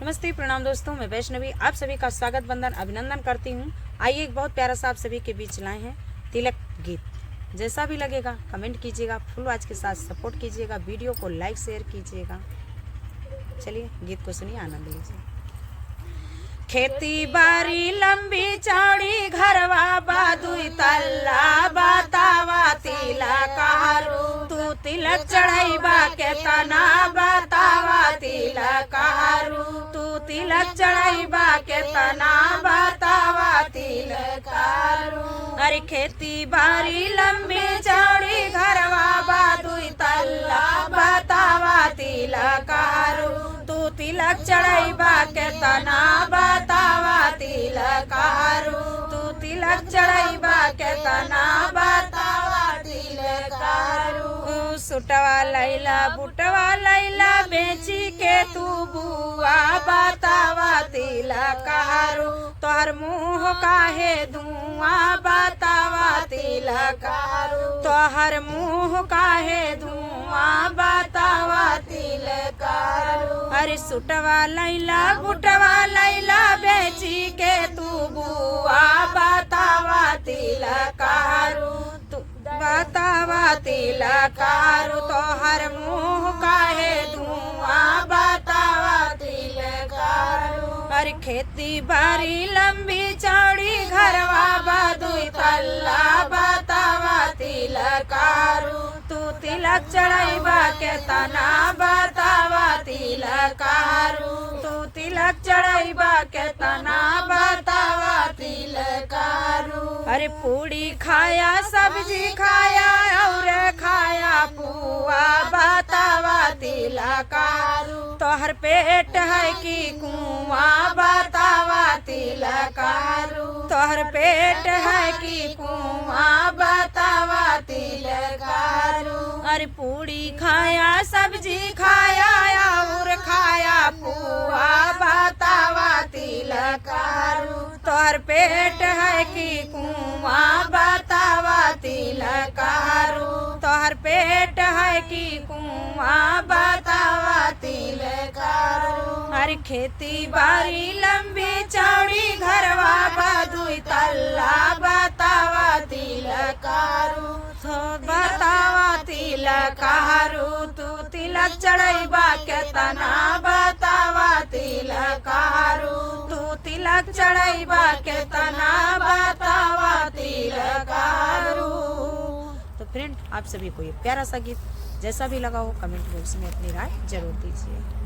नमस्ते, प्रणाम दोस्तों। मैं वैष्णवी आप सभी का स्वागत वंदन अभिनंदन करती हूँ। आइए एक बहुत प्यारा सा आप सभी के बीच लाए हैं तिलक गीत। जैसा भी लगेगा कमेंट कीजिएगा, फुल वॉच के साथ सपोर्ट कीजिएगा, वीडियो को लाइक शेयर कीजिएगा। चलिए गीत को सुनिए, आनंद लीजिए। खेती बारी लंबी चौड़ी घरवा बादुई तल्ला बतावा तिलक हारू, तू तिलक चढ़ाईबा के तना बतावा तिलक हारू, तू तिलक चढ़ाईबा के तना बतावा तिलक हारू। अरे खेती बारी लंबी चौड़ी घरवा बादुई तल्ला बतावा तिलक हारू, तू तिलक चढ़ाईबा के तना बतावा तिलक हारू, तू तिलक चढ़ाईबा के तना बतावा तिलक हारू। सुटवा लैला बुटवा लैला बेची के तू बुआ बतावा तिलक हारू, तोहर मुँह काहे धुआं बतावा तिलक हारू, तोहर मुँह काहे धुआं बतावा तिलक हारू। अरे सुटवा लैला बुटवा लैला बेची के तू बुआ बतावा तिलक हारू, तू बतावा तिलक हारू, तोहर मुँह काहे धुआं बतावा तिलक हारू। अरे खेती बारी लंबी चौड़ी घरवा बादुई तल्ला बतावा तिलक हारू, तू तिलक चढ़ाईबा के तना बतावा तिलक हारू, तू तिलक चढ़ाईबा के तना बतावा तिलक हारू। अरे पूड़ी खाया सब्जी खाया और खाया पुआ बतावा तिलक हारू, तोहर पेट है कि कुआं बतावा तिलक हारू, तोहर पेट है कि कुआं बतावा तिलक हारू। अरे पूड़ी खाया सब्जी खाया और खाया पुआ बतावा तिलक हारू, तोहर पेट है कि कुआं बतावा तिलक हारू, तोहर पेट है कि कुआं बतावा तिलक हारू। अरे खेती बारी लंबी चौड़ी घरवा बादुई तल्ला बतावा तिलक हारू, तो बतावा तिलक हारू, तू तिलक चढ़ाईबा के तना बतावा तिलक हारू, तू तिलक चढ़ाईबा के तना बतावा तिलक हारू। तो फ्रेंड, आप सभी को ये प्यारा सा गीत जैसा भी लगा हो कमेंट बॉक्स में अपनी राय जरूर दीजिए।